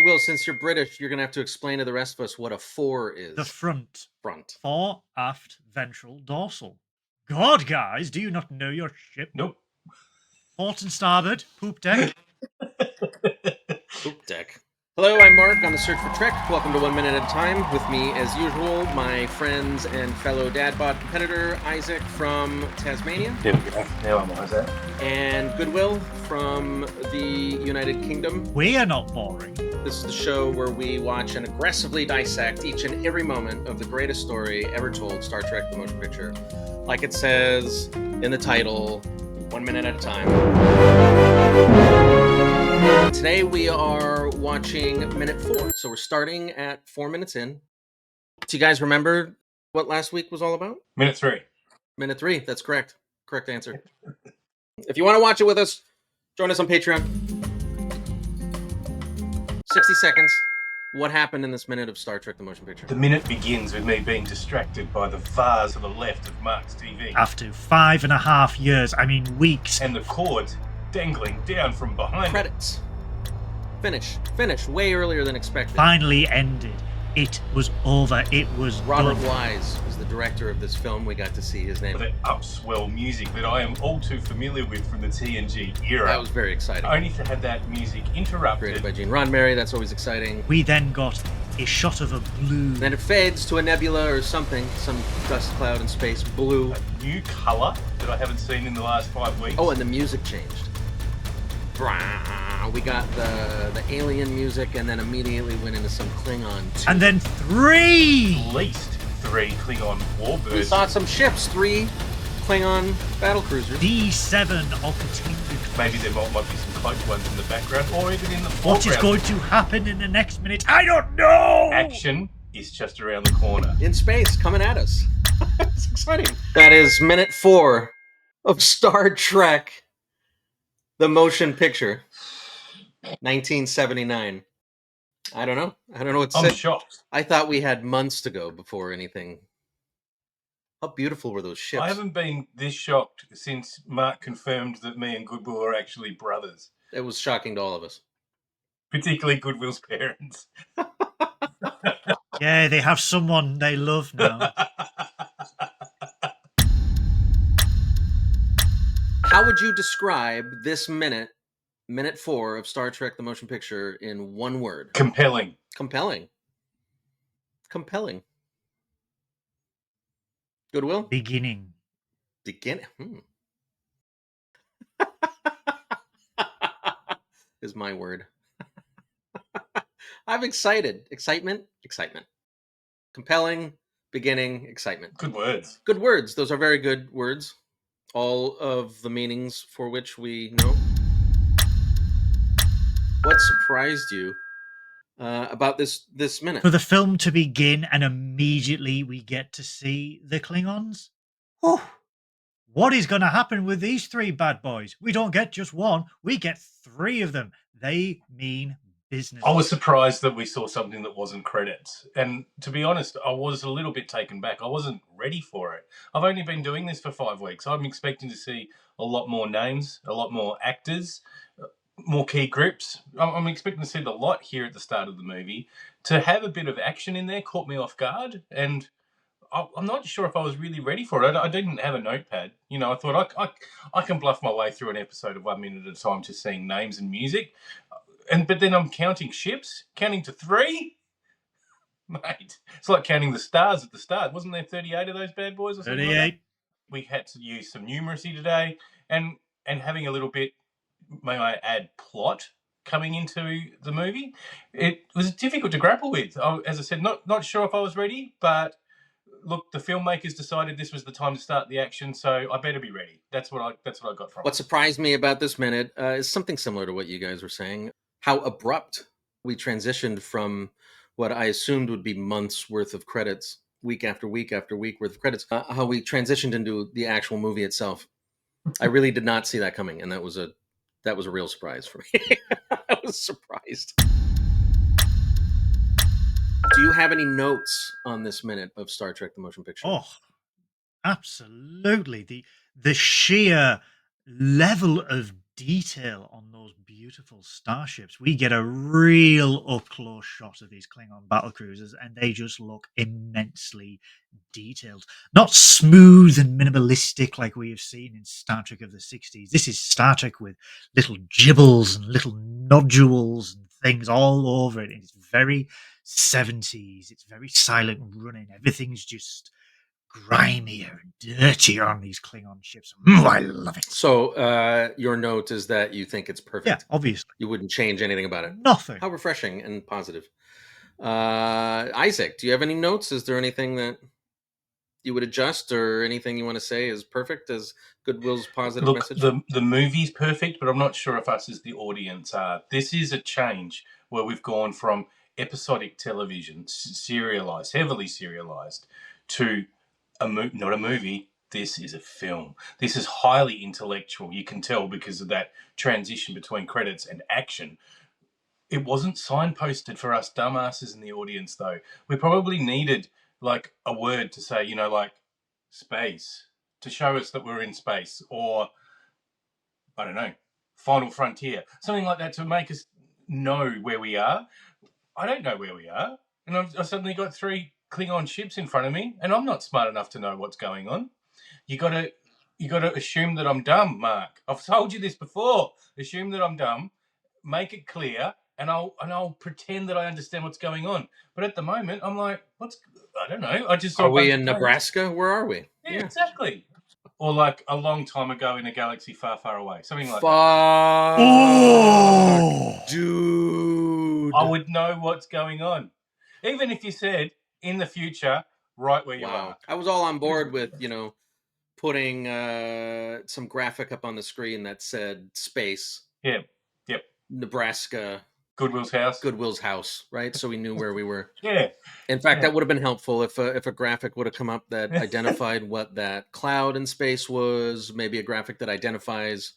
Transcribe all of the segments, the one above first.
Goodwill, since you're British, you're going to have to explain to the rest of us what a fore is. The front. Front. Fore, aft, ventral, dorsal. God, guys, do you not know your ship? Nope. Port and starboard, poop deck. Poop deck. Hello, I'm Mark on the Search for Trek. Welcome to 1 Minute at a Time. With me, as usual, my friends and fellow Dadbot competitor, Izaak from Tasmania. There we go. Now I'm Izaak. And Goodwill from the United Kingdom. We are not boring. This is the show where we watch and aggressively dissect each and every moment of the greatest story ever told, Star Trek: The Motion Picture. Like it says in the title, 1 minute at a time. Today we are watching minute 4, so we're starting at 4 minutes in. Do you guys remember what last week was all about? Minute 3. Minute 3, that's correct. Correct answer. If you want to watch it with us, join us on Patreon. 60 seconds. What happened in this minute of Star Trek: The Motion Picture? The minute begins with me being distracted by the vase to the left of Mark's TV. After 5.5 years, weeks. And the cord dangling down from behind. Credits. Finish. Way earlier than expected. Finally ended. It was over. It was Robert done. Wise was the director of this film. We got to see his name. That upswell music that I am all too familiar with from the TNG era. That was very exciting. Only to have that music interrupted. Created by Gene Roddenberry. That's always exciting. We then got a shot of a blue. Then it fades to a nebula or something. Some dust cloud in space. Blue. A new colour that I haven't seen in the last 5 weeks. Oh, and the music changed. We got the alien music, and then immediately went into some Klingon. And then 3! At least 3 Klingon warbirds. We saw some ships, 3 Klingon battlecruisers. D7 are continued. Maybe there might be some close ones in the background, or even in the foreground. What is going to happen in the next minute? I don't know! Action is just around the corner. In space, coming at us. It's exciting. That is minute 4 of Star Trek: The Motion Picture. 1979. I don't know what to say. I'm shocked. I thought we had months to go before anything. How beautiful were those ships? I haven't been this shocked since Mark confirmed that me and Goodwill are actually brothers. It was shocking to all of us. Particularly Goodwill's parents. Yeah, they have someone they love now. How would you describe this minute 4 of Star Trek: The Motion Picture in one word? Compelling. Compelling. Goodwill? Beginning. Is my word. I'm excited. Excitement. Compelling, beginning, excitement. Good words. Good words. Those are very good words. All of the meanings for which we know. What surprised you about this minute? For the film to begin and immediately we get to see the Klingons? Oh, what is going to happen with these 3 bad boys? We don't get just one, we get 3 of them. They mean business. I was surprised that we saw something that wasn't credits. And to be honest, I was a little bit taken back. I wasn't ready for it. I've only been doing this for 5 weeks. I'm expecting to see a lot more names, a lot more actors, more key groups. I'm expecting to see the lot here at the start of the movie. To have a bit of action in there caught me off guard, and I'm not sure if I was really ready for it. I didn't have a notepad. I thought I can bluff my way through an episode of 1 minute at a time, just seeing names and music. But then I'm counting ships, counting to 3. Mate, it's like counting the stars at the start. Wasn't there 38 of those bad boys or something? 38. Like that? We had to use some numeracy today, and having a little bit, may I add, plot coming into the movie. It was difficult to grapple with. As I said, not sure if I was ready, but look, the filmmakers decided this was the time to start the action, so I better be ready. That's what I got from it. What surprised me about this minute is something similar to what you guys were saying. How abrupt we transitioned from what I assumed would be months worth of credits, week after week after week worth of credits, how we transitioned into the actual movie itself. I really did not see that coming, and that was a real surprise for me. I was surprised. Do you have any notes on this minute of Star Trek: The Motion Picture? Oh, absolutely. The sheer level of detail on those beautiful starships. We get a real up close shot of these Klingon battle cruisers, and they just look immensely detailed. Not smooth and minimalistic like we have seen in Star Trek of the 60s. This is Star Trek with little gibbles and little nodules and things all over it. It's very 70s. It's very silent running. Everything's just grimier and dirtier on these Klingon ships. I love it. So your note is that you think it's perfect. Yeah, obviously. You wouldn't change anything about it. Nothing. How refreshing and positive. Izaak, do you have any notes? Is there anything that you would adjust, or anything you want to say is perfect as Goodwill's positive message? The movie's perfect, but I'm not sure if us as the audience are. This is a change where we've gone from episodic television, serialized, heavily serialized, to not a movie. This is a film. This is highly intellectual. You can tell because of that transition between credits and action. It wasn't signposted for us dumbasses in the audience, though. We probably needed like a word to say, like space, to show us that we're in space, or I don't know, Final Frontier, something like that to make us know where we are. I don't know where we are, and I've suddenly got 3 Klingon ships in front of me, and I'm not smart enough to know what's going on. You gotta assume that I'm dumb, Mark. I've told you this before. Assume that I'm dumb, make it clear, and I'll pretend that I understand what's going on. But at the moment, I'm like, I don't know. I just saw Are a we bunch in of codes. Nebraska? Where are we? Yeah, exactly. Or like a long time ago in a galaxy far, far away. Something like that. Fuck, dude. I would know what's going on. Even if you said in the future, right where you Wow. are. I was all on board with, putting some graphic up on the screen that said space, Yeah. Yep. Nebraska, Goodwill's house. right? So we knew where we were. Yeah. In fact, Yeah. that would have been helpful if a graphic would have come up that identified what that cloud in space was, maybe a graphic that identifies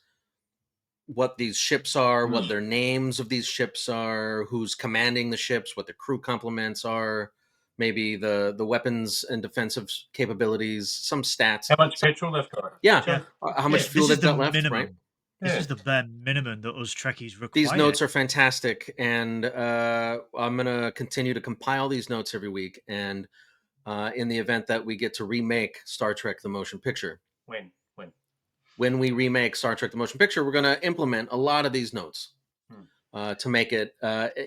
what these ships are, what their names of these ships are, who's commanding the ships, what the crew complements are, maybe the weapons and defensive capabilities, some stats. How much petrol they've got? Yeah. Yeah. How much Yeah, fuel this is they've the got left, minimum. right? This Yeah. is the bare minimum that us Trekkies require. These notes are fantastic, and I'm going to continue to compile these notes every week. And in the event that we get to remake Star Trek the Motion Picture, when we remake Star Trek the Motion Picture, we're going to implement a lot of these notes to make it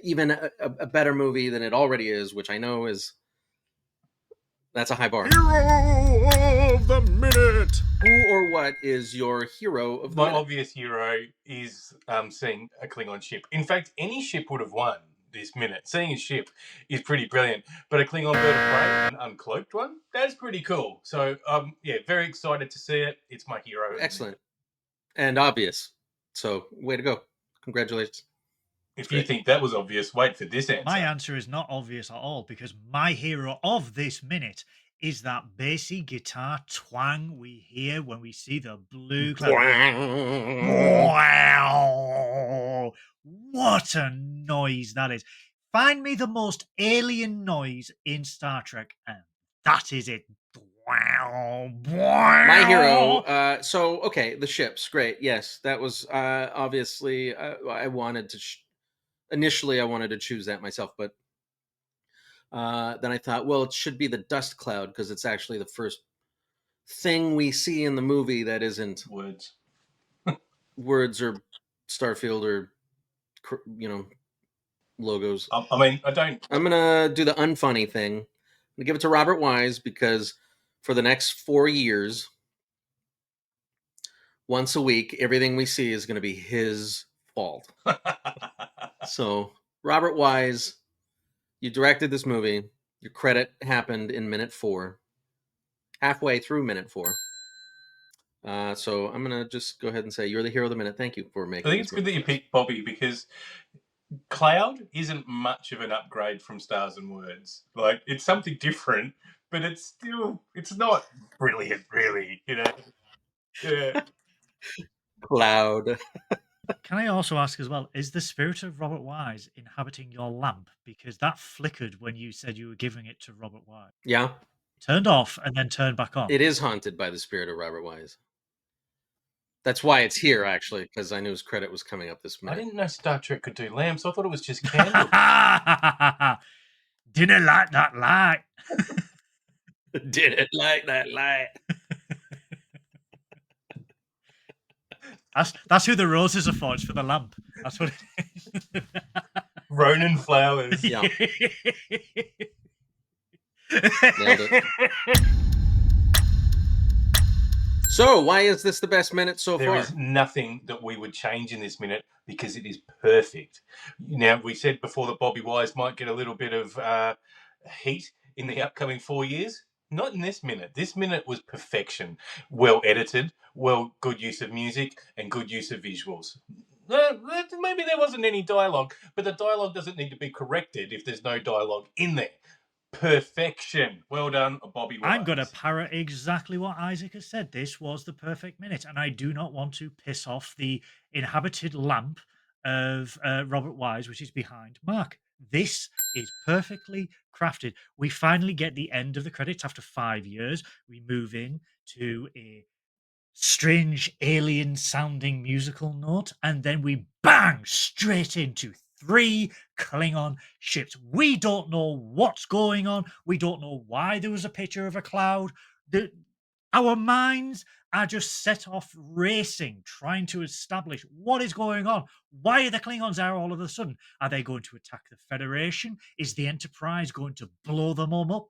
even a better movie than it already is, which I know that's a high bar. Hero of the minute. Who or what is your hero of the My minute? obvious hero is seeing a Klingon ship. In fact, any ship would have won this minute. Seeing a ship is pretty brilliant. But a Klingon bird of prey, an uncloaked one, that's pretty cool. So, yeah, very excited to see it. It's my hero. Excellent. And obvious. So, way to go. Congratulations. If you think that was obvious, wait for this answer. My answer is not obvious at all, because my hero of this minute is that bassy guitar twang we hear when we see the blue cloud. Wow! What a noise that is. Find me the most alien noise in Star Trek, and that is it. My hero. Okay, the ships, great. Yes, that was obviously. I wanted to. Initially, I wanted to choose that myself, but then I thought, well, it should be the dust cloud because it's actually the first thing we see in the movie that isn't words or Starfield or logos. I mean, I'm gonna do the unfunny thing. I'm gonna give it to Robert Wise because for the next 4 years, once a week, everything we see is gonna be his fault. So, Robert Wise, you directed this movie. Your credit happened in minute 4, halfway through minute 4. So I'm gonna just go ahead and say you're the hero of the minute. Thank you for making. I think it's good that you picked Bobby because Cloud isn't much of an upgrade from Stars and Words. Like, it's something different, but it's not brilliant, really. Yeah. Cloud. Can I also ask as well, is the spirit of Robert Wise inhabiting your lamp? Because that flickered when you said you were giving it to Robert Wise. Yeah. Turned off and then turned back on. It is haunted by the spirit of Robert Wise. That's why it's here, actually, because I knew his credit was coming up this I minute. didn't know Star Trek could do lamps. I thought it was just candles. Didn't like that light. Didn't like that light. That's who the roses are for. It's for the lamp. That's what it is. Ronin flowers. Yeah. Nailed it. So, why is this the best minute so There far? is nothing that we would change in this minute because it is perfect. Now, we said before that Bobby Wise might get a little bit of heat in the upcoming 4 years. Not in this minute. This minute was perfection. Well edited, good use of music, and good use of visuals. Maybe there wasn't any dialogue, but the dialogue doesn't need to be corrected if there's no dialogue in there. Perfection. Well done, Bobby Wise. I'm going to parrot exactly what Izaak has said. This was the perfect minute, and I do not want to piss off the inhabited lamp of Robert Wise, which is behind Mark. This is perfectly crafted. We finally get the end of the credits after 5 years. We move in to a strange alien sounding musical note, and then we bang straight into 3 Klingon ships. We don't know what's going on. We don't know why there was a picture of a cloud. Our minds are just set off racing, trying to establish what is going on. Why are the Klingons there all of a sudden? Are they going to attack the Federation? Is the Enterprise going to blow them all up?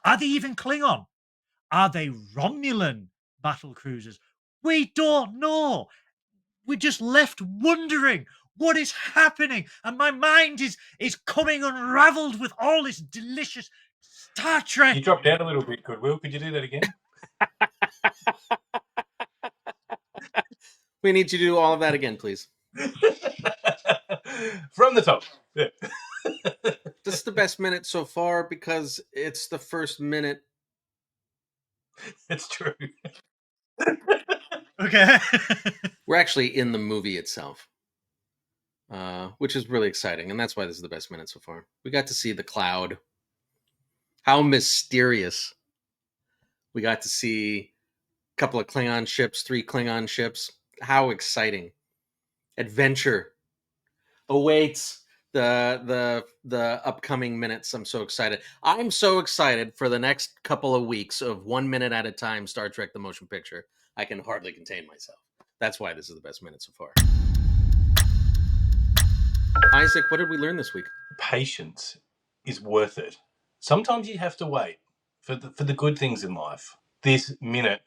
Are they even Klingon? Are they Romulan battle cruisers? We don't know. We're just left wondering what is happening, and my mind is coming unraveled with all this delicious Star Trek. You dropped out a little bit, Goodwill. Could you do that again? We need you to do all of that again, please. From the top. Yeah. This is the best minute so far because it's the first minute. It's true. Okay. We're actually in the movie itself, which is really exciting, and that's why this is the best minute so far. We got to see the cloud. How mysterious. We got to see a couple of Klingon ships, 3 Klingon ships. How exciting. Adventure awaits the upcoming minutes. I'm so excited. I'm so excited for the next couple of weeks of 1 minute at a time Star Trek the Motion Picture. I can hardly contain myself. That's why this is the best minute so far. Izaak, what did we learn this week? Patience is worth it. Sometimes you have to wait for the good things in life. This minute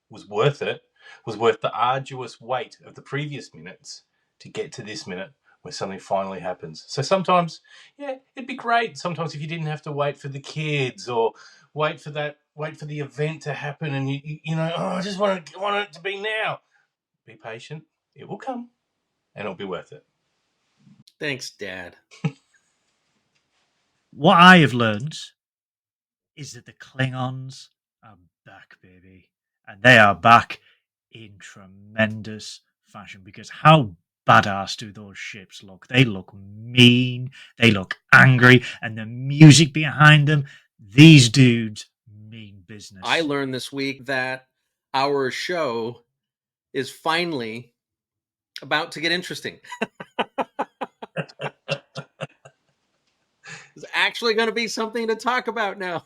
was worth it. Was worth the arduous wait of the previous minutes to get to this minute where something finally happens. So sometimes, yeah, it'd be great. Sometimes if you didn't have to wait for the kids or wait for the event to happen, and you know, oh, I just want it to be now. Be patient. It will come, and it'll be worth it. Thanks, Dad. What I have learned is that the Klingons are back, baby. And they are back in tremendous fashion, because how badass do those ships look? They look mean, they look angry, and the music behind them, these dudes mean business. I learned this week that our show is finally about to get interesting. It's actually going to be something to talk about now.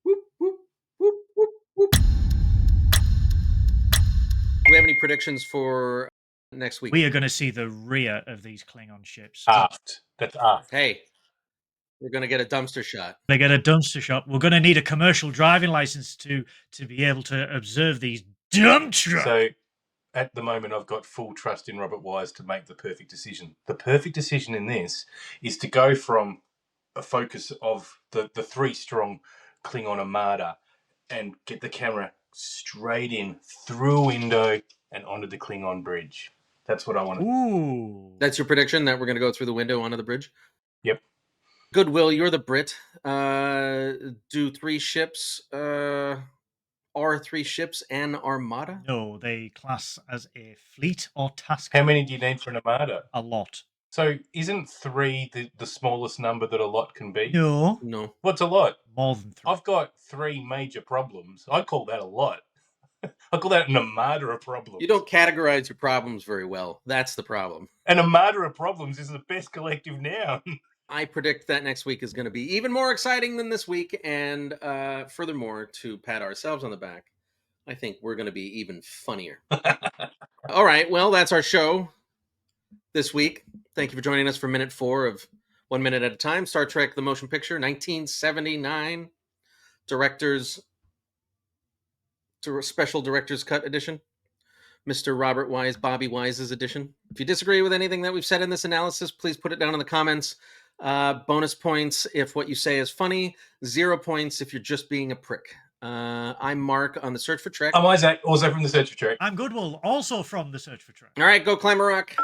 Whoop, whoop, whoop, whoop, whoop. Do we have any predictions for next week? We are going to see the rear of these Klingon ships. Aft. That's aft. Hey, we're going to get a dumpster shot. They get a dumpster shot. We're going to need a commercial driving license to be able to observe these dump trucks. So at the moment, I've got full trust in Robert Wise to make the perfect decision. The perfect decision in this is to go from a focus of the 3 strong Klingon armada and get the camera straight in through a window and onto the Klingon bridge. That's what I want to do. Ooh. That's your prediction, that we're going to go through the window onto the bridge? Yep. Goodwill, you're the Brit. Do 3 ships, are 3 ships an armada? No, they class as a fleet or task. How many do you need for an armada? A lot. So isn't 3 the smallest number that a lot can be? No. What's a lot? More than 3. I've got 3 major problems. I call that a lot. I call that an armada of problems. You don't categorize your problems very well. That's the problem. An armada of problems is the best collective noun. I predict that next week is going to be even more exciting than this week. And furthermore, to pat ourselves on the back, I think we're going to be even funnier. All right. Well, that's our show this week. Thank you for joining us for minute 4 of 1 Minute at a Time, Star Trek The Motion Picture, 1979. Special Director's Cut edition. Mr. Robert Wise, Bobby Wise's edition. If you disagree with anything that we've said in this analysis, please put it down in the comments. Bonus points if what you say is funny. 0 points if you're just being a prick. I'm Mark on The Search for Trek. I'm Izaak, also from The Search for Trek. I'm Goodwill, also from The Search for Trek. All right, go climb a rock.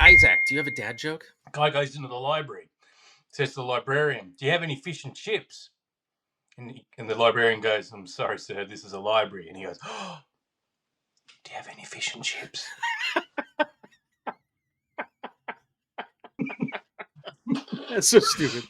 Izaak, do you have a dad joke? A guy goes into the library, says to the librarian, "Do you have any fish and chips?" And the librarian goes, "I'm sorry, sir, this is a library." And he goes, "Oh, do you have any fish and chips?" That's so stupid.